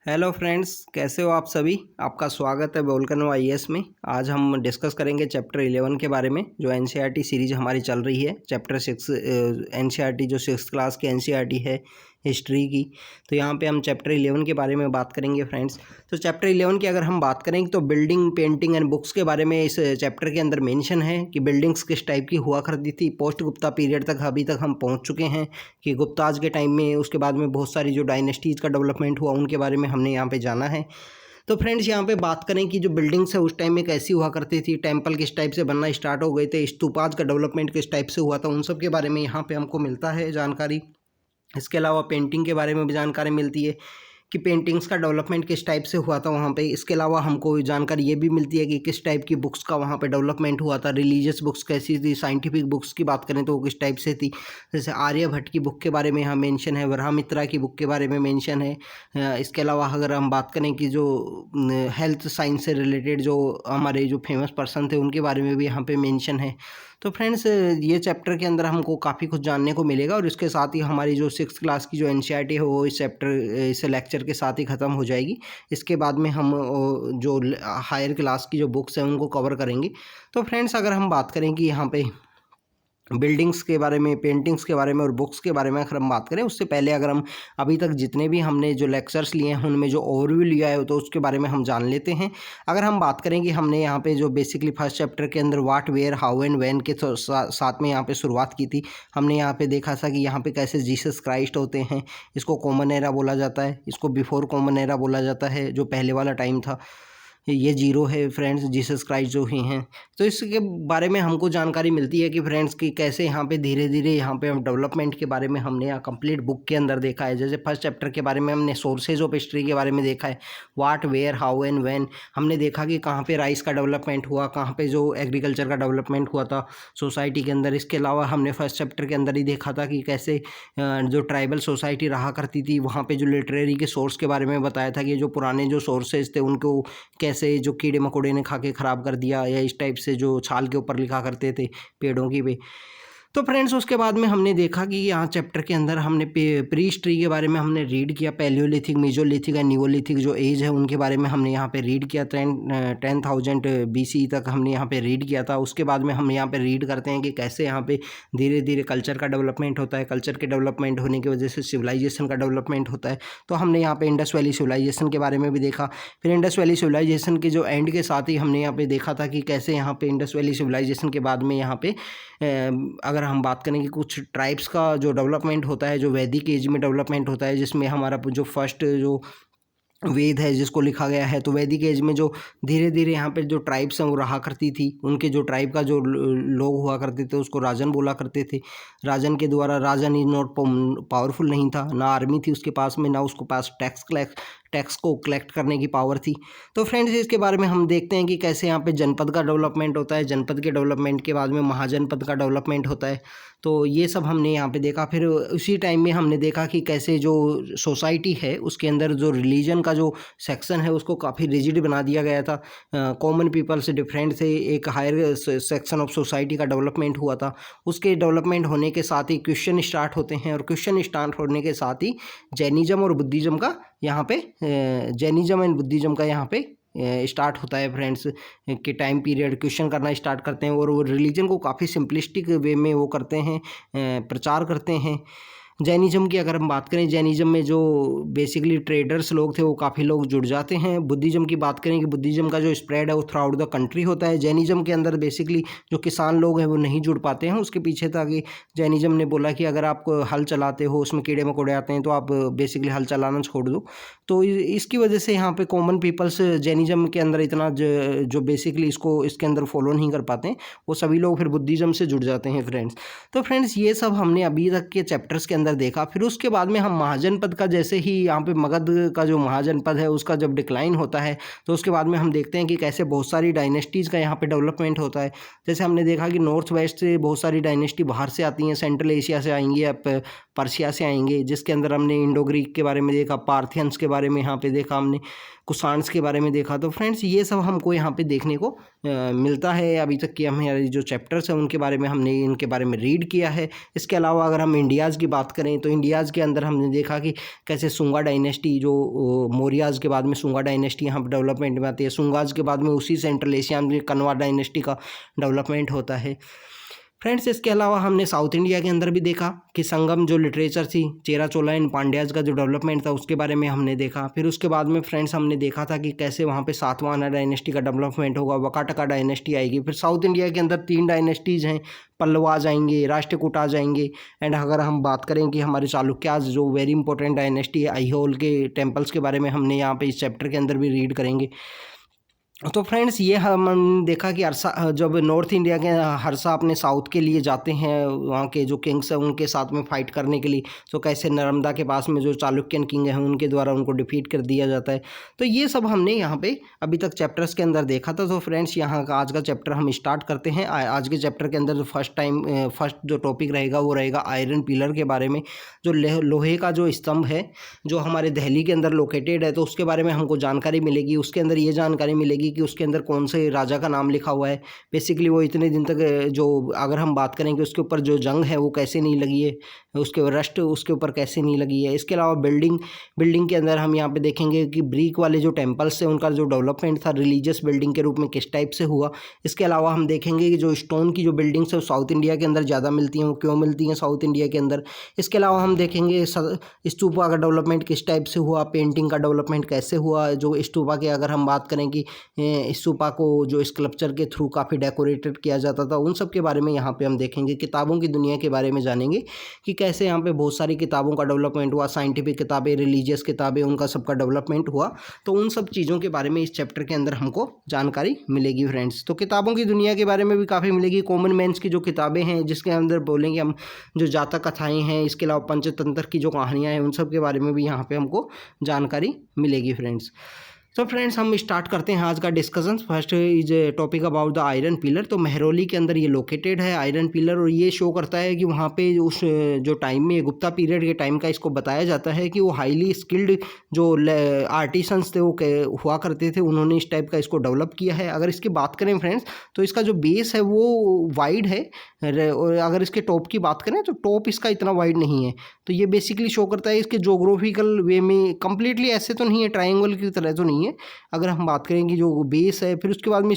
Hello friends, कैसे हो आप सभी। आपका स्वागत है वोल्केनो आईएएस में। आज हम डिस्कस करेंगे चैप्टर 11 के बारे में, जो एनसीईआरटी सीरीज हमारी चल रही है। चैप्टर 6 एनसीईआरटी जो 6th क्लास की एनसीईआरटी है हिस्ट्री की। तो यहाँ पे हम चैप्टर 11 के बारे में बात करेंगे फ्रेंड्स। तो चैप्टर 11 की अगर हम बात करें तो बिल्डिंग, पेंटिंग एंड बुक्स के बारे में इस चैप्टर के अंदर मेंशन है कि बिल्डिंग्स किस टाइप की हुआ करती थी। पोस्ट गुप्ता पीरियड तक अभी तक हम पहुँच चुके हैं कि गुप्ताज के टाइम में, उसके बाद में बहुत सारी जो डायनेस्टीज़ का डेवलपमेंट हुआ उनके बारे में हमने यहाँ पे जाना है। तो फ्रेंड्स यहाँ पे बात करें कि जो बिल्डिंग्स है उस टाइम में कैसी हुआ करती थी, टेंपल किस टाइप से बनना स्टार्ट हो गए थे, स्तूपाज का डेवलपमेंट किस टाइप से हुआ था, उन सब के बारे में यहाँ पे हमको मिलता है जानकारी। इसके अलावा पेंटिंग के बारे में भी जानकारी मिलती है कि पेंटिंग्स का डेवलपमेंट किस टाइप से हुआ था वहाँ पे। इसके अलावा हमको जानकारी ये भी मिलती है कि किस टाइप की बुक्स का वहाँ पे डेवलपमेंट हुआ था। रिलीजियस बुक्स कैसी थी, साइंटिफिक बुक्स की बात करें तो वो किस टाइप से थी। जैसे आर्यभट्ट की बुक के बारे में यहाँ मेंशन है, वराहमित्रा की बुक के बारे में मेंशन है। इसके अलावा अगर हम बात करें कि जो हेल्थ साइंस से रिलेटेड जो हमारे जो फेमस पर्सन थे उनके बारे में भी यहाँ पे मेंशन है। तो फ्रेंड्स ये चैप्टर के अंदर हमको काफ़ी कुछ जानने को मिलेगा, और इसके साथ ही हमारी जो 6th क्लास की जो एनसीईआरटी है वो इस लेक्चर के साथ ही ख़त्म हो जाएगी। इसके बाद में हम जो हायर क्लास की जो बुक्स हैं उनको कवर करेंगे। तो फ्रेंड्स अगर हम बात करें कि यहाँ पे बिल्डिंग्स के बारे में, पेंटिंग्स के बारे में और बुक्स के बारे में अगर हम बात करें, उससे पहले अगर हम अभी तक जितने भी हमने जो लेक्चर्स लिए हैं उनमें जो ओवरव्यू लिया है तो उसके बारे में हम जान लेते हैं। अगर हम बात करें कि हमने यहाँ पे जो बेसिकली फर्स्ट चैप्टर के अंदर what, where, how and when के साथ में यहाँ पे शुरुआत की थी। हमने यहाँ पे देखा था कि यहाँ पे कैसे जीसस क्राइस्ट होते हैं। इसको कॉमन एरा बोला जाता है, इसको बिफोर कॉमन एरा बोला जाता है, जो पहले वाला टाइम था। ये जीरो है फ्रेंड्स, जीसस क्राइस्ट जो ही हैं। तो इसके बारे में हमको जानकारी मिलती है कि फ्रेंड्स कि कैसे यहाँ पे धीरे धीरे यहाँ पे हम डेवलपमेंट के बारे में हमने यहाँ कंप्लीट बुक के अंदर देखा है। जैसे फर्स्ट चैप्टर के बारे में हमने सोर्सेज ऑफ हिस्ट्री के बारे में देखा है, what, where, how and when. हमने देखा कि कहाँ पे राइस का डेवलपमेंट हुआ, कहाँ पे जो एग्रीकल्चर का डेवलपमेंट हुआ था सोसाइटी के अंदर। इसके अलावा हमने फर्स्ट चैप्टर के अंदर ही देखा था कि कैसे जो ट्राइबल सोसाइटी रहा करती थी वहाँ पे जो लिटरेरी के सोर्स के बारे में बताया था कि जो पुराने जो सोर्सेज थे उनको कैसे जो कीड़े मकोड़े ने खा के ख़राब कर दिया, या इस टाइप से जो छाल के ऊपर लिखा करते थे पेड़ों की पे। तो फ्रेंड्स उसके बाद में हमने देखा कि यहाँ चैप्टर के अंदर हमने प्री हिस्ट्री के बारे में हमने रीड किया। पैलियोलिथिक, मेजोलिथिक एंड नियोलिथिक जो एज है उनके बारे में हमने यहाँ पे रीड किया। 10,000 BC तक हमने यहाँ पे रीड किया था। उसके बाद में हम यहाँ पे रीड करते हैं कि कैसे यहाँ पे धीरे धीरे कल्चर का डेवलपमेंट होता है। कल्चर के डेवलपमेंट होने की वजह से सिविलाइजेशन का डेवलपमेंट होता है। तो हमने यहाँ पे इंडस वैली सिविलाइजेशन के बारे में भी देखा। फिर इंडस वैली सिविलाइजेशन के जो एंड के साथ ही हमने यहाँ पे देखा था कि कैसे यहाँ पे इंडस वैली सिविलाइजेशन के बाद में यहाँ पे अगर हम बात करें कि कुछ ट्राइब्स का जो डेवलपमेंट होता है, जो वैदिक एज में डेवलपमेंट होता है, जिसमें हमारा जो फर्स्ट जो वेद है जिसको लिखा गया है। तो वैदिक एज में जो धीरे धीरे यहाँ पे जो ट्राइब्स हैं वो रहा करती थी, उनके जो ट्राइब का जो लोग हुआ करते थे उसको राजन बोला करते थे। राजन के द्वारा, राजन इज नॉट पावरफुल नहीं था, ना आर्मी थी उसके पास में, ना उसको पास टैक्स को कलेक्ट करने की पावर थी। तो फ्रेंड्स इसके बारे में हम देखते हैं कि कैसे यहाँ पे जनपद का डेवलपमेंट होता है। जनपद के डेवलपमेंट के बाद में महाजनपद का डेवलपमेंट होता है। तो ये सब हमने यहाँ पे देखा। फिर उसी टाइम में हमने देखा कि कैसे जो सोसाइटी है उसके अंदर जो रिलीजन का जो सेक्शन है उसको काफ़ी रिजिड बना दिया गया था। कॉमन पीपल से डिफरेंट से एक हायर सेक्शन ऑफ सोसाइटी का डेवलपमेंट हुआ था। उसके डेवलपमेंट होने के साथ ही क्रिश्चियन स्टार्ट होते हैं, और क्रिश्चियन स्टार्ट होने के साथ ही जैनिज़्म और बुद्धिज़्म का यहाँ पे जैनिज़्म एंड बुद्धिज़्म का यहाँ पे स्टार्ट होता है फ्रेंड्स के टाइम पीरियड। क्वेश्चन करना स्टार्ट करते हैं और वो रिलीजन को काफ़ी सिंपलिस्टिक वे में वो करते हैं, प्रचार करते हैं। जैनिज़्म की अगर हम बात करें, जैनिज़्म में जो बेसिकली ट्रेडर्स लोग थे वो काफ़ी लोग जुड़ जाते हैं। बुद्धिज़्म की बात करें कि बुद्धिज़्म का जो स्प्रेड है वो थ्रू आउट द कंट्री होता है। जैनिज़्म के अंदर बेसिकली जो किसान लोग हैं वो नहीं जुड़ पाते हैं। उसके पीछे था कि जैनिज़्म ने बोला कि अगर आप हल चलाते हो, उसमें कीड़े मकोड़े आते हैं, तो आप बेसिकली हल चलाना छोड़ दो। तो इसकी वजह से यहाँ पे कॉमन पीपल्स जैनिज़्म के अंदर इतना जो बेसिकली इसके अंदर फॉलो नहीं कर पाते हैं, वो सभी लोग फिर बुद्धिज़्म से जुड़ जाते हैं फ्रेंड्स। तो फ्रेंड्स ये सब हमने अभी तक के चैप्टर्स के अंदर देखा। फिर उसके बाद में हम महाजनपद का, जैसे ही यहाँ पे मगध का जो महाजनपद है उसका जब डिक्लाइन होता है तो उसके बाद में हम देखते हैं कि कैसे बहुत सारी डायनेस्टीज़ का यहाँ पे डेवलपमेंट होता है। जैसे हमने देखा कि नॉर्थ वेस्ट से बहुत सारी डायनेस्टी बाहर से आती हैं, सेंट्रल एशिया से आएंगी या पर्शिया से आएंगे, जिसके अंदर हमने इंडो ग्रीक के बारे में देखा, पार्थियंस के बारे में यहाँ पे देखा, हमने कुषाण्स के बारे में देखा। तो फ्रेंड्स ये सब हमको यहाँ पे देखने को मिलता है। अभी तक कि हमारे जो चैप्टर्स हैं उनके बारे में हमने इनके बारे में रीड किया है। इसके अलावा अगर हम इंडियाज़ की बात करें तो इंडियाज़ के अंदर हमने देखा कि कैसे सुंगा डायनेस्टी जो मौर्याज़ के बाद में सुंगा डायनेस्टी यहाँ पर डेवलपमेंट में आती है, सुंगाज़ के बाद में उसी सेंट्रल एशिया में कनवा डायनेस्टी का डेवलपमेंट होता है। फ्रेंड्स इसके अलावा हमने साउथ इंडिया के अंदर भी देखा कि संगम जो लिटरेचर थी, चेरा चोला एंड पांड्याज का जो डेवलपमेंट था उसके बारे में हमने देखा। फिर उसके बाद में फ्रेंड्स हमने देखा था कि कैसे वहाँ पे सातवाहन डायनेस्टी का डेवलपमेंट होगा, वकाटका डायनेस्टी आएगी। फिर साउथ इंडिया के अंदर 3 डायनेस्टीज़ हैं, पल्लव आ जाएंगे, राष्ट्रकूट आ जाएंगे, एंड अगर हम बात करें कि हमारे चालुक्याज जो वेरी इंपॉर्टेंट डायनेस्टी है, आईहोल के टेम्पल्स के बारे में हमने यहाँ पे इस चैप्टर के अंदर भी रीड करेंगे। तो फ्रेंड्स ये हम देखा कि हर्षा जब नॉर्थ इंडिया के हर्षा अपने साउथ के लिए जाते हैं, वहाँ के जो किंग्स हैं उनके साथ में फाइट करने के लिए, तो कैसे नर्मदा के पास में जो चालुक्यन किंग हैं उनके द्वारा उनको डिफीट कर दिया जाता है। तो ये सब हमने यहाँ पे अभी तक चैप्टर्स के अंदर देखा था। तो फ्रेंड्स यहाँ का आज का चैप्टर हम स्टार्ट करते हैं। आज के चैप्टर के अंदर जो फर्स्ट जो टॉपिक रहेगा वो रहेगा आयरन पिलर के बारे में। जो लोहे का जो स्तंभ है जो हमारे दिल्ली के अंदर लोकेटेड है, तो उसके बारे में हमको जानकारी मिलेगी। उसके अंदर ये जानकारी मिलेगी कि उसके अंदर कौन से राजा का नाम लिखा हुआ है, बेसिकली वो इतने दिन तक जो अगर हम बात करें कि उसके ऊपर जो जंग है वो कैसे नहीं लगी है, उसके रस्ट उसके ऊपर कैसे नहीं लगी है। इसके अलावा बिल्डिंग के अंदर हम यहाँ पे देखेंगे कि ब्रिक वाले जो टेम्पल्स हैं उनका जो डेवलपमेंट था रिलीजियस बिल्डिंग के रूप में किस टाइप से हुआ। इसके अलावा हम देखेंगे कि जो स्टोन की जो बिल्डिंग्स है साउथ इंडिया के अंदर ज़्यादा मिलती हैं, वो क्यों मिलती हैं साउथ इंडिया के अंदर। इसके अलावा हम देखेंगे स्तूपा का डेवलपमेंट किस टाइप से हुआ, पेंटिंग का डेवलपमेंट कैसे हुआ। जो स्तूपा के अगर हम बात करें कि स्तूपा को जो स्कल्पचर के थ्रू काफ़ी डेकोरेटेड किया जाता था, उन सब के बारे में यहाँ पे हम देखेंगे। किताबों की दुनिया के बारे में जानेंगे कि कैसे यहाँ पे बहुत सारी किताबों का डेवलपमेंट हुआ, साइंटिफिक किताबें, रिलीजियस किताबें, उनका सबका डेवलपमेंट हुआ। तो उन सब चीज़ों के बारे में इस चैप्टर के अंदर हमको जानकारी मिलेगी फ्रेंड्स। तो किताबों की दुनिया के बारे में भी काफ़ी मिलेगी। कॉमन मैन्स की जो किताबें हैं जिसके अंदर बोलेंगे हम जो जातक कथाएँ हैं, इसके अलावा पंचतंत्र की जो कहानियाँ हैं उन सब के बारे में भी यहाँ पर हमको जानकारी मिलेगी फ्रेंड्स। तो फ्रेंड्स हम स्टार्ट करते हैं आज का discussion. First is topic about the iron pillar. तो मेहरौली के अंदर ये लोकेटेड है आयरन पिलर, और ये शो करता है कि वहाँ पे उस जो टाइम में गुप्ता पीरियड के टाइम का इसको बताया जाता है कि वो हाईली स्किल्ड जो आर्टिसंस थे वो हुआ करते थे, उन्होंने इस टाइप का इसको डेवलप किया है। अगर इसकी बात करें फ्रेंड्स तो इसका जो बेस है वो वाइड है, और अगर इसके टॉप की बात करें तो टॉप इसका इतना वाइड नहीं है। तो ये बेसिकली शो करता है इसके जोग्राफिकल वे में कम्प्लीटली ऐसे तो नहीं है, ट्रायंगल की तरह तो नहीं है। अगर हम बात करें कि जो बेस है, फिर उसके बाद में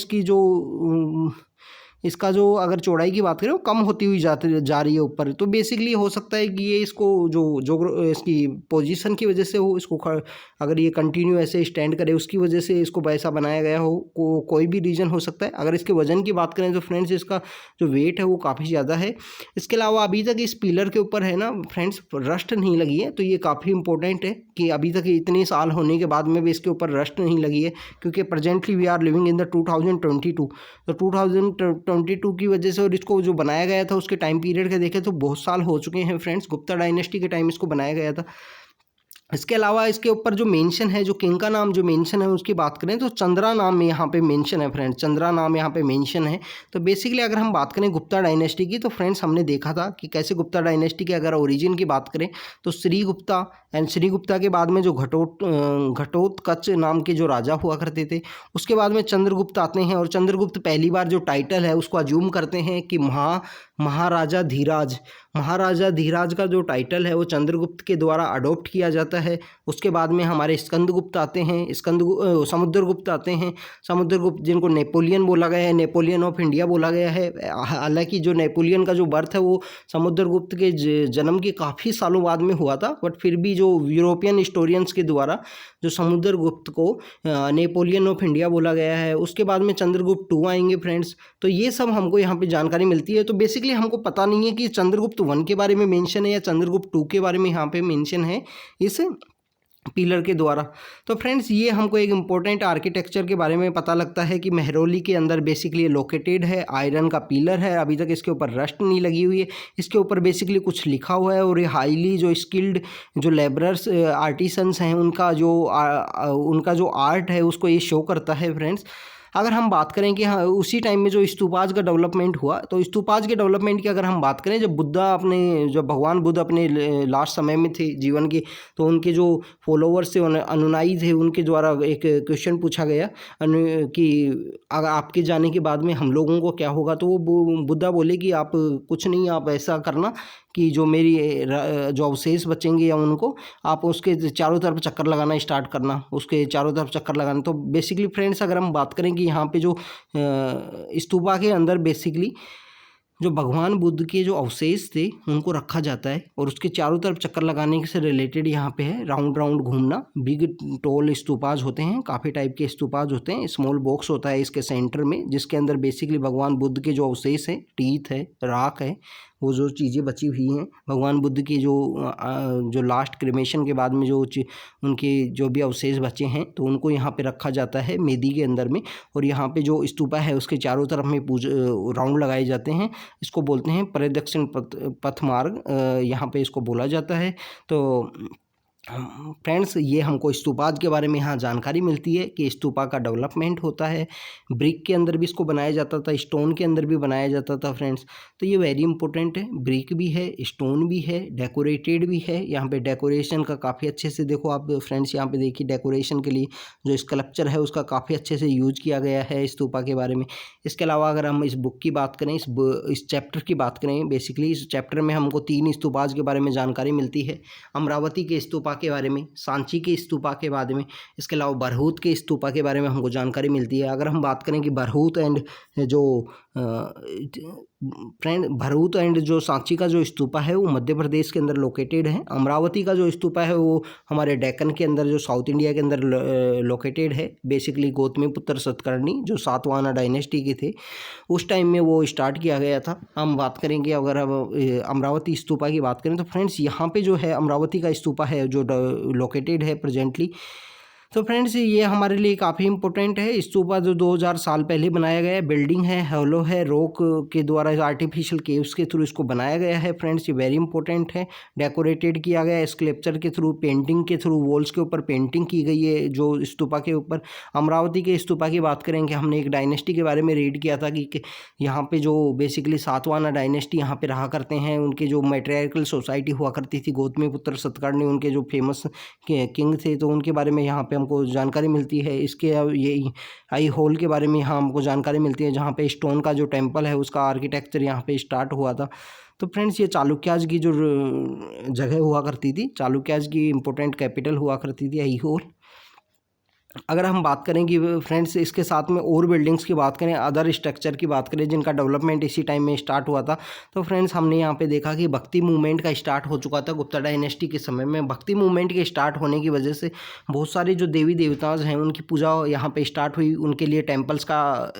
इसका जो अगर चौड़ाई की बात करें वो कम होती हुई जा रही है ऊपर। तो बेसिकली हो सकता है कि ये इसको जो इसकी पोजीशन की वजह से हो, इसको अगर ये कंटिन्यू ऐसे स्टैंड करे उसकी वजह से इसको वैसा बनाया गया हो, कोई भी रीज़न हो सकता है। अगर इसके वजन की बात करें तो फ्रेंड्स इसका जो वेट है वो काफ़ी ज़्यादा है। इसके अलावा अभी तक इस पिलर के ऊपर है ना फ्रेंड्स रस्ट नहीं लगी है, तो ये काफ़ी इंपॉर्टेंट है कि अभी तक इतने साल होने के बाद में भी इसके ऊपर रस्ट नहीं लगी है, क्योंकि presently we are living in the 2022। तो 2022 की वजह से, और इसको जो बनाया गया था उसके टाइम पीरियड के देखें तो बहुत साल हो चुके हैं फ्रेंड्स, गुप्ता डायनेस्टी के टाइम इसको बनाया गया था। इसके अलावा इसके ऊपर जो मेंशन है, जो किंग का नाम जो मेंशन है उसकी बात करें तो चंद्रा नाम यहाँ पे मेंशन है फ्रेंड्स, चंद्रा नाम यहाँ पे मेंशन है। तो बेसिकली अगर हम बात करें गुप्ता डायनेस्टी की तो फ्रेंड्स हमने देखा था कि कैसे गुप्ता डायनेस्टी के अगर ओरिजिन की बात करें तो श्रीगुप्ता, एंड श्रीगुप्ता के बाद में जो घटोत्कच नाम के जो राजा हुआ करते थे, उसके बाद में चंद्रगुप्त आते हैं, और चंद्रगुप्त पहली बार जो टाइटल है उसको अज्यूम करते हैं कि महाराजा धीराज का जो टाइटल है वो चंद्रगुप्त के द्वारा अडॉप्ट किया जाता है। उसके बाद में हमारे स्कंदगुप्त आते हैं, समुद्रगुप्त आते हैं, समुद्रगुप्त जिनको नेपोलियन बोला गया है, नेपोलियन ऑफ इंडिया बोला गया है। हालांकि जो नेपोलियन का जो बर्थ है वो समुद्रगुप्त के जन्म के काफ़ी सालों बाद में हुआ था, बट फिर भी जो यूरोपियन हिस्टोरियंस के द्वारा जो समुद्रगुप्त को नेपोलियन ऑफ इंडिया बोला गया है। उसके बाद में चंद्रगुप्त 2 आएंगे फ्रेंड्स। तो ये सब हमको यहाँ पे जानकारी मिलती है। तो बेसिकली हमको पता नहीं है कि चंद्रगुप्त 1 के बारे में मेंशन है या चंद्रगुप्त 2 के बारे में यहाँ पे मेंशन है इस पिलर के द्वारा। तो फ्रेंड्स ये हमको एक इम्पोर्टेंट आर्किटेक्चर के बारे में पता लगता है कि मेहरौली के अंदर बेसिकली लोकेटेड है, आयरन का पिलर है, अभी तक इसके ऊपर रस्ट नहीं लगी हुई है, इसके ऊपर बेसिकली कुछ लिखा हुआ है, और ये हाईली जो स्किल्ड जो लेबरर्स आर्टिसंस हैं उनका जो आर्ट है उसको ये शो करता है फ्रेंड्स। अगर हम बात करें कि हाँ उसी टाइम में जो स्तूपाज का डेवलपमेंट हुआ, तो स्तूपाज के डेवलपमेंट की अगर हम बात करें, जब भगवान बुद्ध अपने लास्ट समय में थे जीवन के, तो उनके जो फॉलोवर्स थे, अनुयायी थे, उनके द्वारा एक क्वेश्चन पूछा गया कि अगर आपके जाने के बाद में हम लोगों को क्या होगा, तो वो बुद्धा बोले कि आप कुछ नहीं, आप ऐसा करना कि जो मेरी जो अवशेष बचेंगे या उनको आप उसके चारों तरफ चक्कर लगाना स्टार्ट करना, उसके चारों तरफ चक्कर लगाना। तो बेसिकली फ्रेंड्स अगर हम बात करें कि यहाँ पे जो स्तूपा के अंदर बेसिकली जो भगवान बुद्ध के जो अवशेष थे उनको रखा जाता है, और उसके चारों तरफ चक्कर लगाने से रिलेटेड यहाँ पे है राउंड राउंड घूमना। बिग टोल स्तूपाज होते हैं, काफ़ी टाइप के स्तूपाज होते हैं। स्मॉल बॉक्स होता है इसके सेंटर में, जिसके अंदर बेसिकली भगवान बुद्ध के जो अवशेष है, टीथ है, राख है, वो जो चीज़ें बची हुई हैं भगवान बुद्ध की जो लास्ट क्रिमेशन के बाद में जो उनके जो भी अवशेष बचे हैं, तो उनको यहाँ पे रखा जाता है मेदी के अंदर में। और यहाँ पे जो स्तूपा है उसके चारों तरफ में राउंड लगाए जाते हैं। इसको बोलते हैं परिदक्षिण पथ मार्ग, यहाँ पे इसको बोला जाता है। तो फ्रेंड्स ये हमको स्तूपाज के बारे में यहाँ जानकारी मिलती है कि स्तूपा का डेवलपमेंट होता है। ब्रिक के अंदर भी इसको बनाया जाता था, स्टोन के अंदर भी बनाया जाता था फ्रेंड्स। तो ये वेरी इंपॉर्टेंट है, ब्रिक भी है, स्टोन भी है, डेकोरेटेड भी है। यहाँ पे डेकोरेशन का काफ़ी अच्छे से देखो आप फ्रेंड्स, यहाँ पे देखिए डेकोरेशन के लिए जो स्कल्पचर है उसका काफ़ी अच्छे से यूज किया गया है स्तूपा के बारे में। इसके अलावा अगर हम इस बुक की बात करें, इस चैप्टर की बात करें, बेसिकली इस चैप्टर में हमको 3 स्तूपाज के बारे में जानकारी मिलती है। अमरावती के स्तूपा के बारे में, सांची के स्तूपा के बारे में, इसके अलावा बरहूत के स्तूपा के बारे में हमको जानकारी मिलती है। अगर हम बात करें कि बरहूत एंड जो सांची का जो स्तूपा है वो मध्य प्रदेश के अंदर लोकेटेड है। अमरावती का जो स्तूपा है वो हमारे डेक्कन के अंदर, जो साउथ इंडिया के अंदर लोकेटेड है। बेसिकली गौतमीपुत्र सतकर्णी जो सातवाहन डायनेस्टी के थे, उस टाइम में वो स्टार्ट किया गया था। हम बात करेंगे अगर अब अमरावती स्तूपा की बात करें, तो फ्रेंड्स यहाँ पे जो है अमरावती का स्तूपा है जो लोकेटेड है प्रेजेंटली। तो फ्रेंड्स ये हमारे लिए काफ़ी इंपॉर्टेंट है। स्तूपा जो 2000 साल पहले बनाया गया है, बिल्डिंग है, हॉलो है, रॉक के द्वारा आर्टिफिशियल केव्स के थ्रू इसको बनाया गया है फ्रेंड्स। ये वेरी इंपॉर्टेंट है। डेकोरेटेड किया गया है स्कल्पचर के थ्रू, पेंटिंग के थ्रू, वॉल्स के ऊपर पेंटिंग की गई है जो स्तूपा के ऊपर। अमरावती के स्तूपा की बात करेंगे, हमने एक डायनेस्टी के बारे में रीड किया था कि यहाँ पे जो बेसिकली सातवाहन डायनेस्टी यहाँ पे रहा करते हैं। उनके जो मैट्रियार्कल सोसाइटी हुआ करती थी, गौतमीपुत्र सतकर्णी उनके जो फेमस किंग थे, तो उनके बारे में यहाँ पे हमको जानकारी मिलती है। इसके ये आई होल के बारे में यहाँ हमको जानकारी मिलती है, जहाँ पे स्टोन का जो टेम्पल है उसका आर्किटेक्चर यहाँ पे स्टार्ट हुआ था। तो फ्रेंड्स ये चालुक्याज की जो जगह हुआ करती थी, चालुक्याज की इंपॉर्टेंट कैपिटल हुआ करती थी आई होल। अगर हम बात करें कि फ्रेंड्स इसके साथ में और बिल्डिंग्स की बात करें, अदर स्ट्रक्चर की बात करें जिनका डेवलपमेंट इसी टाइम में स्टार्ट हुआ था, तो फ्रेंड्स हमने यहाँ पे देखा कि भक्ति मूवमेंट का स्टार्ट हो चुका था गुप्ता डायनेस्टी के समय में। भक्ति मूवमेंट के स्टार्ट होने की वजह से बहुत सारे जो देवी देवता हैं उनकी पूजा यहाँ पे स्टार्ट हुई, उनके लिए टेम्पल्स का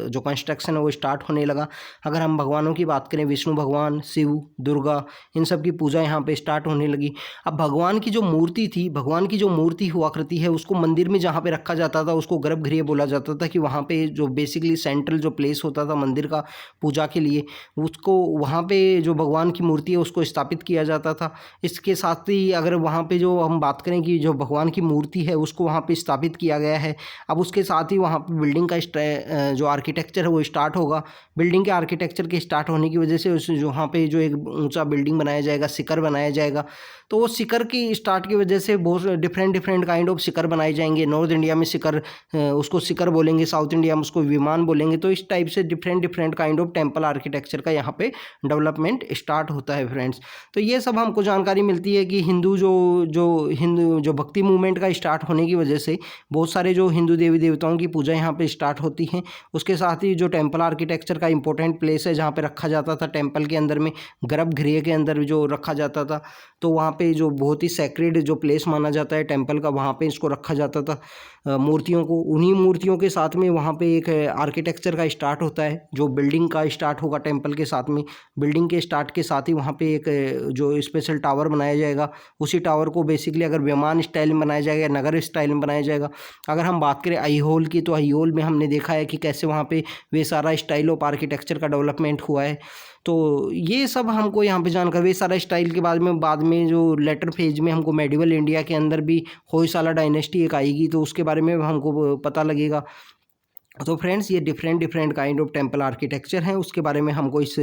जो कंस्ट्रक्शन है वो स्टार्ट होने लगा। अगर हम भगवानों की बात करें, विष्णु भगवान, शिव, दुर्गा, इन सब की पूजा यहाँ पे स्टार्ट होने लगी। अब भगवान की जो मूर्ति थी, भगवान की जो मूर्ति हुआ करती है उसको मंदिर में जहाँ पे रखा जाता था उसको गर्भगृह बोला जाता था, कि वहाँ पे जो बेसिकली सेंट्रल जो प्लेस होता था मंदिर का पूजा के लिए, उसको वहाँ पे जो भगवान की मूर्ति है उसको स्थापित किया जाता था। इसके साथ ही अगर वहाँ पे जो हम बात करें कि जो भगवान की मूर्ति है उसको वहाँ पे स्थापित किया गया है, अब उसके साथ ही वहाँ पे बिल्डिंग का जो आर्किटेक्चर है वो स्टार्ट होगा। बिल्डिंग के आर्किटेक्चर के स्टार्ट होने की वजह से उस जो वहाँ पे जो एक ऊँचा बिल्डिंग बनाया जाएगा, शिखर बनाया जाएगा, तो वो शिखर की स्टार्ट की वजह से बहुत डिफरेंट काइंड ऑफ शिखर बनाए जाएंगे। नॉर्थ इंडिया में शिखर, उसको शिखर बोलेंगे, साउथ इंडिया में उसको विमान बोलेंगे। तो इस टाइप से different kind of temple architecture का यहाँ पे डेवलपमेंट स्टार्ट होता है फ्रेंड्स। तो ये सब हमको जानकारी मिलती है कि हिंदू जो भक्ति मूवमेंट का स्टार्ट होने की वजह से बहुत सारे जो हिंदू देवी देवताओं की पूजा यहाँ पे स्टार्ट होती है। उसके साथ ही जो टेम्पल आर्किटेक्चर का इंपॉर्टेंट प्लेस है जहाँ पे रखा जाता था, टेम्पल के अंदर में गर्भगृह के अंदर जो रखा जाता था, तो वहाँ पे जो बहुत ही सैक्रेड जो प्लेस माना जाता है टेम्पल का, वहाँ पे इसको रखा जाता था मूर्तियों को। उन्हीं मूर्तियों के साथ में वहाँ पे एक आर्किटेक्चर का स्टार्ट होता है, जो बिल्डिंग का स्टार्ट होगा टेम्पल के साथ में। बिल्डिंग के स्टार्ट के साथ ही वहाँ पे एक जो स्पेशल टावर बनाया जाएगा, उसी टावर को बेसिकली अगर विमान स्टाइल में बनाया जाएगा, नगर स्टाइल में बनाया जाएगा। अगर हम बात करें आईहोल की, तो आईहोल में हमने देखा है कि कैसे वहाँ पे वे सारा स्टाइल ऑफ आर्किटेक्चर का डेवलपमेंट हुआ है। तो ये सब हमको यहाँ पे जानकर, वे सारा स्टाइल के बाद में जो लेटर फेज में हमको मेडिवल इंडिया के अंदर भी होयसाला डायनेस्टी एक आएगी, तो उसके बारे में हमको पता लगेगा। तो फ्रेंड्स ये different kind of temple architecture हैं, उसके बारे में हमको इस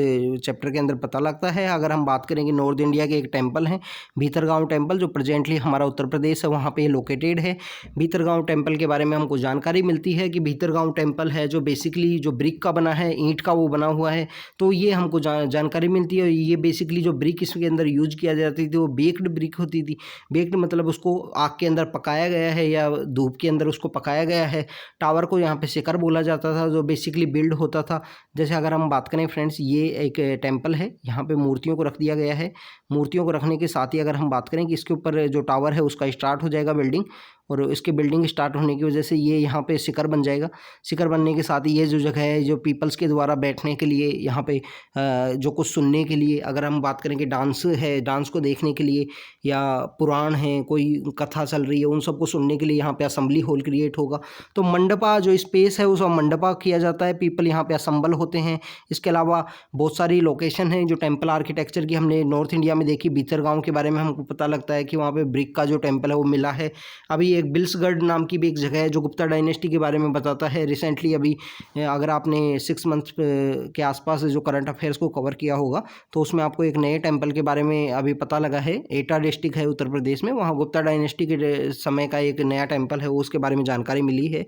चैप्टर के अंदर पता लगता है। अगर हम बात करेंगे नॉर्थ इंडिया के एक टेम्पल हैं भीतरगांव टेम्पल, जो प्रेजेंटली हमारा उत्तर प्रदेश है वहाँ पे लोकेटेड है। भीतरगांव टेम्पल के बारे में हमको जानकारी मिलती है कि भीतरगांव टेम्पल है जो बेसिकली जो ब्रिक का बना है, ईंट का वो बना हुआ है। तो ये हमको जानकारी मिलती है। ये बेसिकली जो ब्रिक इसके अंदर यूज किया जाती थी वो बेक्ड ब्रिक होती थी। बेक्ड मतलब उसको आग के अंदर पकाया गया है या धूप के अंदर उसको पकाया गया है। टावर को यहाँ पे शिखर बोला जाता था, जो बेसिकली बिल्ड होता था। जैसे अगर हम बात करें फ्रेंड्स, ये एक टेम्पल है, यहाँ पे मूर्तियों को रख दिया गया है। मूर्तियों को रखने के साथ ही अगर हम बात करें कि इसके ऊपर जो टावर है उसका स्टार्ट हो जाएगा बिल्डिंग, और इसके बिल्डिंग स्टार्ट होने की वजह से ये यहाँ पे शिखर बन जाएगा। शिखर बनने के साथ ही ये जो जगह है जो पीपल्स के द्वारा बैठने के लिए, यहाँ पे जो कुछ सुनने के लिए, अगर हम बात करें कि डांस है, डांस को देखने के लिए, या पुराण है, कोई कथा चल रही है, उन सबको सुनने के लिए यहाँ पे असेंबली हॉल क्रिएट होगा। तो मंडपा जो स्पेस है उसका मंडपा किया जाता है, पीपल यहाँ पे असम्बल होते हैं। इसके अलावा बहुत सारी लोकेशन है जो टेम्पल आर्किटेक्चर की हमने नॉर्थ इंडिया में देखी। भीतरगांव के बारे में हमको पता लगता है कि वहाँ पे ब्रिक का जो टेम्पल है वो मिला है। अभी एक बिल्सगढ़ नाम की भी एक जगह है जो गुप्ता डायनेस्टी के बारे में बताता है। रिसेंटली अभी अगर आपने 6 मंथ के आसपास जो करंट अफेयर्स को कवर किया होगा तो उसमें आपको एक नए टेम्पल के बारे में अभी पता लगा है। एटा डिस्ट्रिक्ट है उत्तर प्रदेश में, वहाँ गुप्ता डायनेस्टी के समय का एक नया टेम्पल है, उसके बारे में जानकारी मिली है।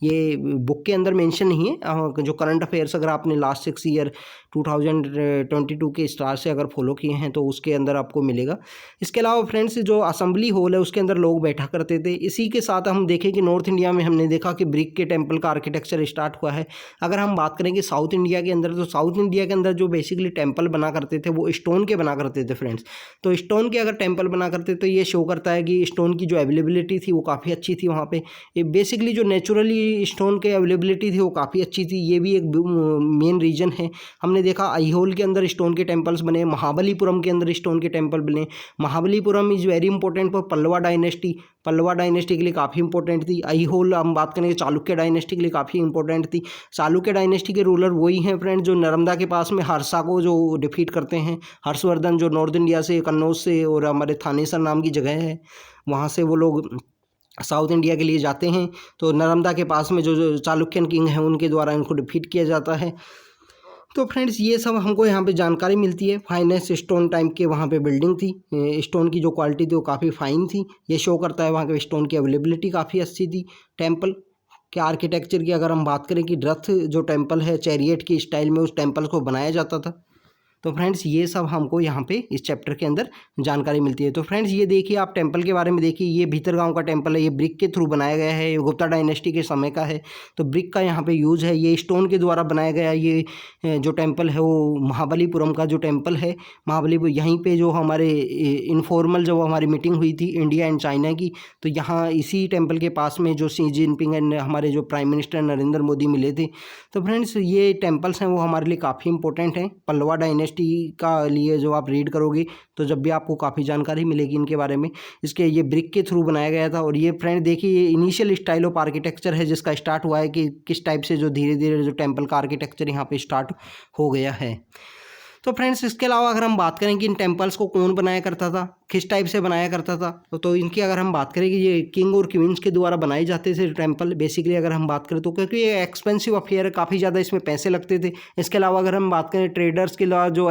ये बुक के अंदर मेंशन नहीं है। जो करंट अफेयर्स अगर आपने लास्ट 6 ईयर 2022 के स्टार से अगर फॉलो किए हैं तो उसके अंदर आपको मिलेगा। इसके अलावा फ्रेंड्स जो असेंबली हॉल है उसके अंदर लोग बैठा करते थे। इसी के साथ हम देखें कि नॉर्थ इंडिया में हमने देखा कि ब्रिक के टेम्पल का आर्किटेक्चर स्टार्ट हुआ है। अगर हम बात करें कि साउथ इंडिया के अंदर, तो साउथ इंडिया के अंदर जो बेसिकली टेम्पल बना करते थे वो स्टोन के बना करते थे फ्रेंड्स। तो स्टोन के अगर टेम्पल बना करते तो ये शो करता है कि स्टोन की जो अवेलेबिलिटी थी वो काफ़ी अच्छी थी वहाँ पे। बेसिकली जो नेचुरली स्टोन की अवेलेबिलिटी थी वो काफ़ी अच्छी थी, ये भी एक मेन रीज़न है। हमने देखा आईहोल के अंदर स्टोन के टेम्पल्स बने, महाबलीपुरम के अंदर स्टोन के टेम्पल बने। Mahabalipuram is very important for Pallava dynasty, Pallava dynasty के लिए काफ़ी इंपॉर्टेंट थी। आईहोल हम बात करेंगे चालुक्य डायनेस्टी के लिए काफ़ी इंपॉर्टेंट थी। चालुक्य डायनेस्टी के रूलर वही हैं फ्रेंड जो नर्मदा के पास में हर्षा को जो डिफीट करते हैं। हर्षवर्धन जो नॉर्थ इंडिया से, कन्नौज से और हमारे थानेसर नाम की जगह है वहाँ से वो लोग साउथ इंडिया के लिए जाते हैं। तो नर्मदा के पास में जो चालुक्यन किंग हैं उनके द्वारा इनको डिफीट किया जाता है। तो फ्रेंड्स ये सब हमको यहाँ पे जानकारी मिलती है। फाइनेस्ट स्टोन टाइप के वहाँ पे बिल्डिंग थी, स्टोन की जो क्वालिटी थी वो काफ़ी फाइन थी। ये शो करता है वहाँ के स्टोन की अवेलेबिलिटी काफ़ी अच्छी थी। टेम्पल के आर्किटेक्चर की अगर हम बात करें कि रथ जो टेम्पल है चैरियट की स्टाइल में उस टेम्पल को बनाया जाता था। तो फ्रेंड्स ये सब हमको यहाँ पे इस चैप्टर के अंदर जानकारी मिलती है। तो फ्रेंड्स ये देखिए, आप टेम्पल के बारे में देखिए, ये भीतरगांव का टेम्पल है, ये ब्रिक के थ्रू बनाया गया है, ये गुप्ता डायनेस्टी के समय का है। तो ब्रिक का यहाँ पे यूज़ है, ये स्टोन के द्वारा बनाया गया ये जो टेम्पल है वो महाबलीपुरम का जो टेम्पल है, महाबलीपुरम यहीं पर जो हमारे इनफॉर्मल जो हमारी मीटिंग हुई थी इंडिया एंड चाइना की, तो यहाँ इसी टेम्पल के पास में जो शी जिनपिंग एंड हमारे जो प्राइम मिनिस्टर नरेंद्र मोदी मिले थे। तो फ्रेंड्स ये टेम्पल्स हैं वो हमारे लिए काफ़ी इंपॉर्टेंट हैं। पल्लवा डायनेस्टी का लिए जो आप रीड करोगे तो जब भी आपको काफ़ी जानकारी मिलेगी इनके बारे में। इसके ये ब्रिक के थ्रू बनाया गया था। और ये फ्रेंड देखिए, ये इनिशियल स्टाइल ऑफ आर्किटेक्चर है जिसका स्टार्ट हुआ है कि किस टाइप से जो धीरे धीरे जो टेम्पल का आर्किटेक्चर यहाँ पे स्टार्ट हो गया है। तो फ्रेंड्स इसके अलावा अगर हम बात करें कि इन टेम्पल्स को कौन बनाया करता था, किस टाइप से बनाया करता था, तो इनकी अगर हम बात करें कि ये किंग और क्वींस के द्वारा बनाए जाते थे टेम्पल। बेसिकली अगर हम बात करें तो क्योंकि ये एक्सपेंसिव अफेयर है, काफ़ी ज़्यादा इसमें पैसे लगते थे। इसके अलावा अगर हम बात करें ट्रेडर्स के द्वारा जो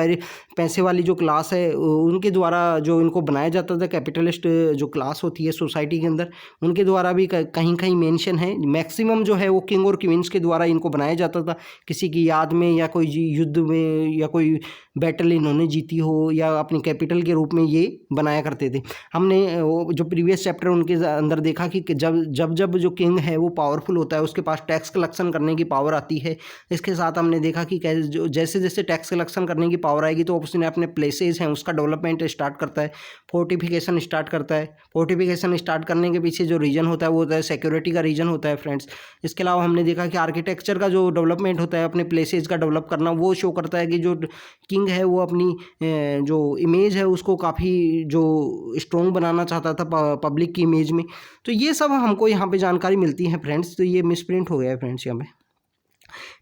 पैसे वाली जो क्लास है उनके द्वारा जो इनको बनाया जाता था, कैपिटलिस्ट जो क्लास होती है सोसाइटी के अंदर, उनके द्वारा भी कहीं कहीं मेंशन है। मैक्सिमम जो है वो किंग और क्वींस के द्वारा इनको बनाया जाता था, किसी की याद में या कोई युद्ध में या कोई बैटल इन्होंने जीती हो या अपनी कैपिटल के रूप में ये बनाया करते थे। हमने जो प्रीवियस चैप्टर उनके अंदर देखा कि जब जो किंग है वो पावरफुल होता है, उसके पास टैक्स कलेक्शन करने की पावर आती है। इसके साथ हमने देखा कि जैसे जैसे टैक्स कलेक्शन करने की पावर आएगी तो उसने अपने प्लेसेस हैं उसका डेवलपमेंट स्टार्ट करता है, फोर्टिफिकेशन स्टार्ट करता है। फोर्टिफिकेशन स्टार्ट करने के पीछे जो रीजन होता है वो होता है सिक्योरिटी का रीजन होता है फ्रेंड्स। इसके अलावा हमने देखा कि आर्किटेक्चर का जो डेवलपमेंट होता है, अपने प्लेसेस का डेवलप करना, वो शो करता है कि जो किंग है वो अपनी जो इमेज है उसको काफ़ी जो स्ट्रॉन्ग बनाना चाहता था पब्लिक की इमेज में। तो ये सब हमको यहाँ पे जानकारी मिलती है फ्रेंड्स। तो ये मिसप्रिंट हो गया है फ्रेंड्स यहाँ पे।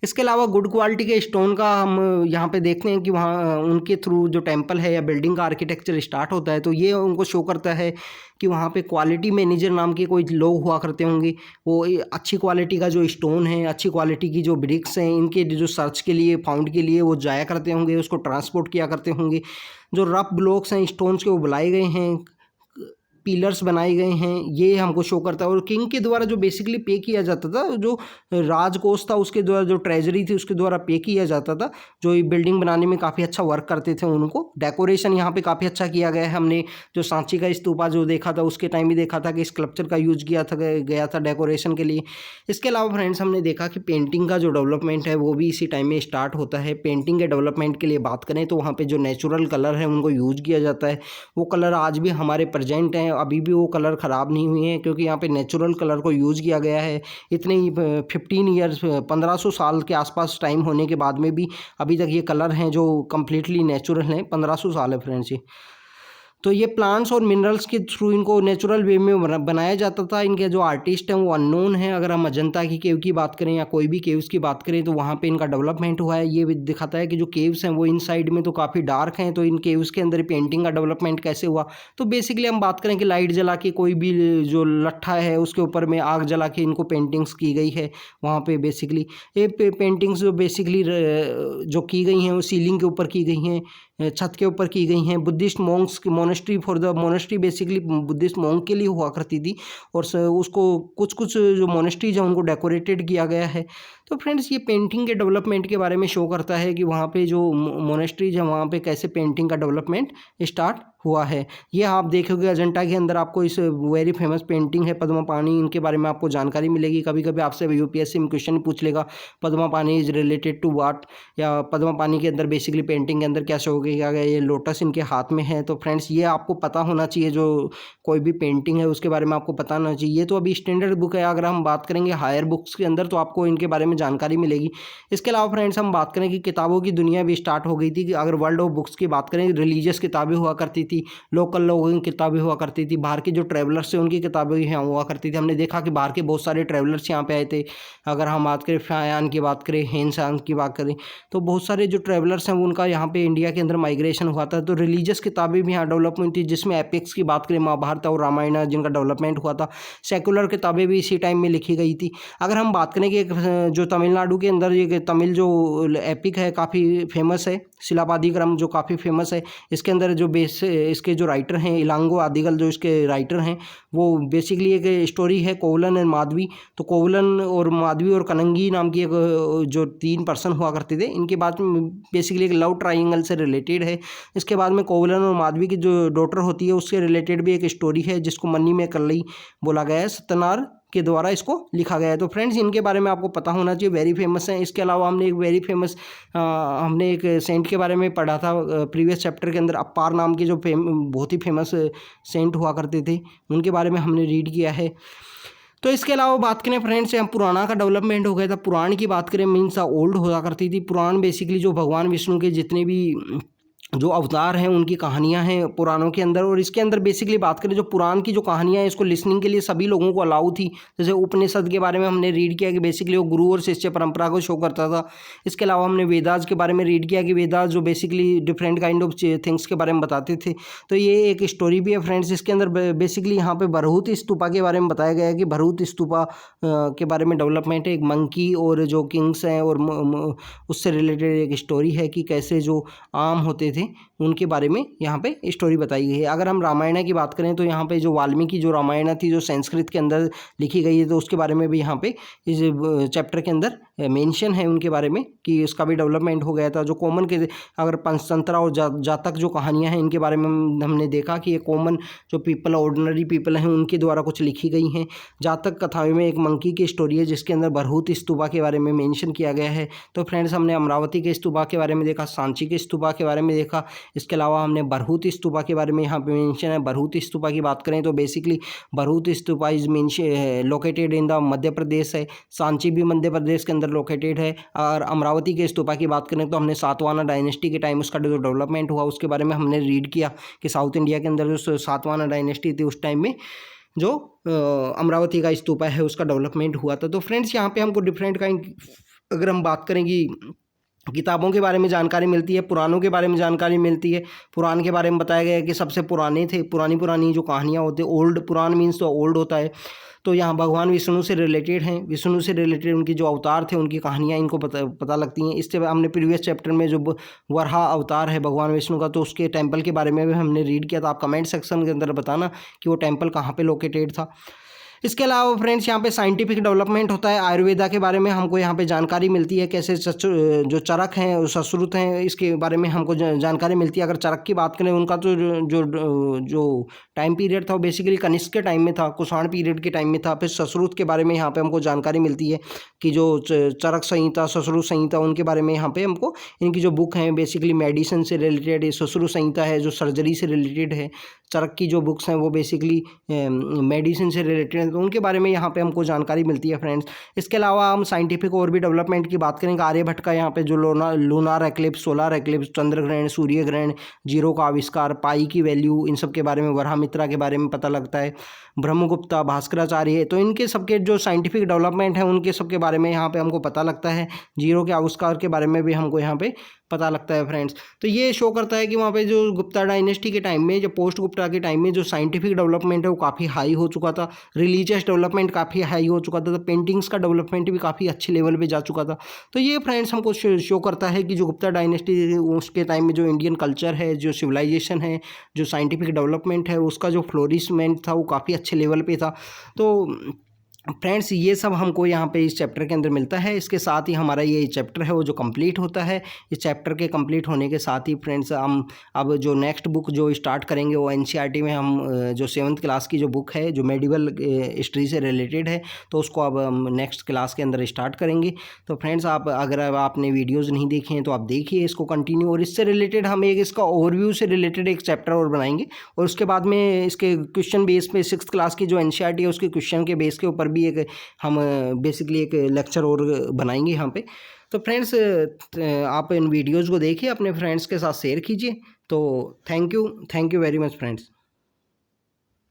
इसके अलावा गुड क्वालिटी के स्टोन का हम यहाँ पे देखते हैं कि वहाँ उनके थ्रू जो टेम्पल है या बिल्डिंग का आर्किटेक्चर स्टार्ट होता है, तो ये उनको शो करता है कि वहाँ पे क्वालिटी मैनेजर नाम के कोई लोग हुआ करते होंगे। वो अच्छी क्वालिटी का जो स्टोन है, अच्छी क्वालिटी की जो ब्रिक्स हैं, इनके जो सर्च के लिए, फाउंड के लिए वो जाया करते होंगे, उसको ट्रांसपोर्ट किया करते होंगे। जो रफ ब्लॉक्स हैं स्टोन्स के, वो बुलाए गए हैं, पिलर्स बनाए गए हैं, ये हमको शो करता है। और किंग के द्वारा जो बेसिकली पे किया जाता था, जो राजकोष था उसके द्वारा, जो ट्रेजरी थी उसके द्वारा पे किया जाता था, जो ये बिल्डिंग बनाने में काफ़ी अच्छा वर्क करते थे उनको। डेकोरेशन यहाँ पे काफ़ी अच्छा किया गया है। हमने जो सांची का स्तूपा जो देखा था उसके टाइम भी देखा था कि स्कल्पचर का यूज किया था गया था डेकोरेशन के लिए। इसके अलावा फ्रेंड्स हमने देखा कि पेंटिंग का जो डेवलपमेंट है वो भी इसी टाइम में स्टार्ट होता है। पेंटिंग के डेवलपमेंट के लिए बात करें तो वहाँ पर जो नेचुरल कलर है उनको यूज किया जाता है। वो कलर आज भी हमारे प्रेजेंट हैं, अभी भी वो कलर ख़राब नहीं हुए हैं, क्योंकि यहाँ पे नेचुरल कलर को यूज़ किया गया है। इतने ही 15 ईयर्स 1500 साल के आसपास टाइम होने के बाद में भी अभी तक ये कलर हैं जो कम्प्लीटली नेचुरल हैं। 1500 साल है फ्रेंड्स ये। तो ये प्लांट्स और मिनरल्स के थ्रू इनको नेचुरल वे में बनाया जाता था। इनके जो आर्टिस्ट हैं वो अननोन हैं। अगर हम अजंता की केव की बात करें या कोई भी केव्स की बात करें तो वहाँ पे इनका डेवलपमेंट हुआ है। ये भी दिखाता है कि जो केव्स हैं वो इन साइड में तो काफ़ी डार्क हैं, तो इन केव्स के अंदर पेंटिंग का डेवलपमेंट कैसे हुआ। तो बेसिकली हम बात करें कि लाइट जला के कोई भी जो लट्ठा है उसके ऊपर में आग जला के इनको पेंटिंग्स की गई है वहाँ पर। बेसिकली ये पेंटिंग्स जो बेसिकली जो की गई हैं वो सीलिंग के ऊपर की गई हैं, छत के ऊपर की गई हैं। बुद्धिस्ट मॉन्क्स की monastery for the monastery basically Buddhist monk के लिए हुआ करती थी, और उसको कुछ जो मोनेस्ट्रीज हैं उनको डेकोरेटेड किया गया है। तो फ्रेंड्स ये पेंटिंग के डेवलपमेंट के बारे में शो करता है कि वहाँ पे जो मोनेस्ट्रीज है वहाँ पे कैसे पेंटिंग का डेवलपमेंट स्टार्ट हुआ है। ये आप देखोगे अजंता के अंदर आपको इस वेरी फेमस पेंटिंग है पद्मा पानी, इनके बारे में आपको जानकारी मिलेगी। कभी कभी आपसे यूपीएससी में क्वेश्चन पूछ लेगा पद्मा पानी इज रिलेटेड टू व्हाट, या पद्मा पानी के अंदर बेसिकली पेंटिंग के अंदर क्या शो किया गया, ये लोटस इनके हाथ में है। तो फ्रेंड्स ये आपको पता होना चाहिए, जो कोई भी पेंटिंग है उसके बारे में आपको पता होना चाहिए। ये तो अभी स्टैंडर्ड बुक है, अगर हम बात करेंगे हायर बुक्स के अंदर तो आपको इनके बारे में जानकारी मिलेगी। इसके अलावा फ्रेंड्स हम बात करें कि किताबों की दुनिया भी स्टार्ट हो गई थी। कि अगर वर्ल्ड ऑफ बुक्स की बात करें, रिलीजियस किताबें हुआ करती थी, लोकल लोगों की किताबें हुआ करती थी, बाहर के जो ट्रैवलर्स हैं उनकी किताबें यहाँ हुआ करती थी। हमने देखा कि बाहर के बहुत सारे ट्रैवलर्स यहाँ पे आए थे। अगर हम बात करें फायान की बात करें, हेनसान की बात करें, तो बहुत सारे जो ट्रैवलर्स हैं उनका यहाँ पे इंडिया के अंदर माइग्रेशन हुआ था। तो रिलीजियस किताबें भी यहाँ डेवलप हुई थी, जिसमें एपिक्स की बात करें महाभारत और रामायण जिनका डेवलपमेंट हुआ था। सेकुलर किताबें भी इसी टाइम में लिखी गई थी। अगर हम बात करें कि जो तमिलनाडु के अंदर ये तमिल जो एपिक है काफ़ी फेमस है, शिलापादिक्रम जो काफ़ी फेमस है, इसके अंदर जो बेस इसके जो राइटर हैं इलांगो आदिगल जो इसके राइटर हैं, वो बेसिकली एक स्टोरी है कोवलन एंड माधवी। तो कोवलन और माधवी और कनंगी नाम की एक जो 3 पर्सन हुआ करते थे, इनके बाद बेसिकली एक लव ट्राइंगल से रिलेटेड है। इसके बाद में कोवलन और माधवी की जो डॉटर होती है उससे रिलेटेड भी एक स्टोरी है जिसको मन्नी में कल्लई बोला गया है, सत्यनार के द्वारा इसको लिखा गया है। तो फ्रेंड्स इनके बारे में आपको पता होना चाहिए, वेरी फेमस हैं। इसके अलावा हमने एक वेरी फेमस हमने एक सेंट के बारे में पढ़ा था प्रीवियस चैप्टर के अंदर, अपार नाम के जो बहुत ही फेमस सेंट हुआ करते थे, उनके बारे में हमने रीड किया है। तो इसके अलावा बात करें फ्रेंड्स, हम पुराना का डेवलपमेंट हो गया था। पुराण की बात करें मीन्स ओल्ड हुआ करती थी। पुराण बेसिकली जो भगवान विष्णु के जितने भी जो अवतार हैं उनकी कहानियां हैं पुराणों के अंदर। और इसके अंदर बेसिकली बात करें जो पुराण की जो कहानियां हैं इसको लिसनिंग के लिए सभी लोगों को अलाउ थी। जैसे उपनिषद के बारे में हमने रीड किया कि बेसिकली वो गुरु और शिष्य परंपरा को शो करता था। इसके अलावा हमने वेदास के बारे में रीड किया कि वेदास जो basically different kind of things के बारे में बताते थे। तो ये एक स्टोरी भी है फ्रेंड्स। इसके अंदर बेसिकली यहाँ पे भरहुत स्तूपा के बारे में बताया गया है कि भरहुत स्तूपा के बारे में डेवलपमेंट है। एक मंकी और जो किंग्स हैं और उससे रिलेटेड एक स्टोरी है कि कैसे जो आम होते थे उनके बारे में यहाँ पे स्टोरी बताई गई है। अगर हम रामायण की बात करें तो यहाँ पे जो वाल्मीकि जो रामायण थी जो संस्कृत के अंदर लिखी गई है, तो उसके बारे में भी यहाँ पे इस चैप्टर के अंदर मेंशन है उनके बारे में कि उसका भी डेवलपमेंट हो गया था। जो कॉमन के अगर पंचतंत्रा और जातक जो कहानियाँ हैं इनके बारे में हमने देखा कि ये कॉमन जो पीपल ऑर्डिनरी पीपल हैं उनके द्वारा कुछ लिखी गई हैं। जातक कथाओं में एक मंकी की स्टोरी है जिसके अंदर भरहुत स्तूपा के बारे में मेंशन किया गया है। तो फ्रेंड्स हमने अमरावती के स्तूपा के बारे में देखा, सांची के स्तूपा के बारे में देखा। इसके अलावा हमने भरहुत स्तूपा के बारे में यहाँ पे मेंशन है। भरहुत स्तूपा की बात करें तो basically Bharhut stupa is located in the Madhya Pradesh है। सांची भी मध्य प्रदेश के अंदर लोकेटेड है। और अमरावती के स्तूपा की बात करें तो हमने सातवाहना डायनेस्टी के टाइम उसका जो डेवलपमेंट हुआ उसके बारे में हमने रीड किया कि साउथ इंडिया के अंदर जो सातवाहना डायनेस्टी थी उस टाइम में जो अमरावती का स्तूपा है उसका डेवलपमेंट हुआ था। तो फ्रेंड्स यहाँ पे हमको डिफरेंट काइंड अगर हम बात करेंगे किताबों के बारे में जानकारी मिलती है, पुराणों के बारे में जानकारी मिलती है। पुराण के बारे में बताया गया है कि सबसे पुराने थे, पुरानी पुरानी जो कहानियाँ होती हैं, ओल्ड, पुराण मीन्स तो ओल्ड होता है। तो यहाँ भगवान विष्णु से रिलेटेड हैं, विष्णु से रिलेटेड उनकी जो अवतार थे उनकी कहानियाँ इनको पता लगती हैं। इससे हमने प्रीवियस चैप्टर में जो वराह अवतार है भगवान विष्णु का, तो उसके टेम्पल के बारे में भी हमने रीड किया था। आप कमेंट सेक्शन के अंदर बताना कि वो टेम्पल कहाँ पे लोकेटेड था। इसके अलावा फ्रेंड्स यहाँ पे साइंटिफिक डेवलपमेंट होता है, आयुर्वेदा के बारे में हमको यहाँ पे जानकारी मिलती है, कैसे जो चरक हैं, सश्रुत हैं, इसके बारे में हमको जानकारी मिलती है। अगर चरक की बात करें, उनका तो जो टाइम पीरियड था वो बेसिकली कनिष्क के टाइम में था, कुषाण पीरियड के टाइम में था। फिर सश्रुत के बारे में यहाँ पे हमको जानकारी मिलती है कि जो चरक संहिता, सश्रुत संहिता, उनके बारे में यहाँ पे हमको इनकी जो बुक हैं बेसिकली मेडिसिन से रिलेटेड, सश्रुत संहिता है जो सर्जरी से रिलेटेड है, चरक की जो बुक्स हैं वो बेसिकली मेडिसिन से रिलेटेड हैं, तो उनके बारे में यहाँ पे हमको जानकारी मिलती है फ्रेंड्स। इसके अलावा हम साइंटिफिक और भी डेवलपमेंट की बात करेंगे। आर्यभट्ट का यहाँ पे जो लूनार एक्लिप्स, सोलर एक्लिप्स, चंद्र ग्रहण, सूर्य ग्रहण, जीरो का आविष्कार, पाई की वैल्यू, इन सब के बारे में, वराहमित्रा के बारे में पता लगता है, ब्रह्मगुप्ता, भास्कराचार्य, तो इनके सबके जो साइंटिफिक डेवलपमेंट है उनके सबके बारे में यहाँ पे हमको पता लगता है। जीरो के आविष्कार के बारे में भी हमको यहाँ पे पता लगता है फ्रेंड्स। तो ये शो करता है कि वहाँ पे जो गुप्ता डायनेस्टी के टाइम में, जो पोस्ट गुप्ता के टाइम में जो साइंटिफिक डेवलपमेंट है वो काफ़ी हाई हो चुका था, रिलीजियस डेवलपमेंट काफ़ी हाई हो चुका था, तो पेंटिंग्स का डेवलपमेंट भी काफ़ी अच्छे लेवल पे जा चुका था। तो ये फ्रेंड्स हमको शो करता है कि जो गुप्ता डायनेस्टी उसके टाइम में जो इंडियन कल्चर है, जो सिविलाइजेशन है, जो साइंटिफिक डेवलपमेंट है, उसका जो फ्लोरिशमेंट था वो काफ़ी अच्छे लेवल पे था। तो फ्रेंड्स ये सब हमको यहाँ पे इस चैप्टर के अंदर मिलता है। इसके साथ ही हमारा ये चैप्टर है वो जो कंप्लीट होता है। इस चैप्टर के कंप्लीट होने के साथ ही फ्रेंड्स हम अब जो नेक्स्ट बुक जो स्टार्ट करेंगे वो एनसीईआरटी में हम जो 7th क्लास की जो बुक है जो मेडिवल हिस्ट्री से रिलेटेड है, तो उसको अब हम नेक्स्ट क्लास के अंदर स्टार्ट करेंगे। तो फ्रेंड्स आप अगर आपने वीडियोज़ नहीं देखे हैं तो आप देखिए इसको कंटिन्यू, और इससे रिलेटेड हम एक इसका ओवरव्यू से रिलेटेड एक चैप्टर और बनाएंगे, और उसके बाद में इसके क्वेश्चन बेस पे 6th क्लास की जो एनसीईआरटी है उसके क्वेश्चन के बेस के ऊपर भी एक हम बेसिकली एक लेक्चर और बनाएंगे यहाँ पे। तो फ्रेंड्स आप इन वीडियोज़ को देखिए, अपने फ्रेंड्स के साथ शेयर कीजिए। तो thank you very much friends.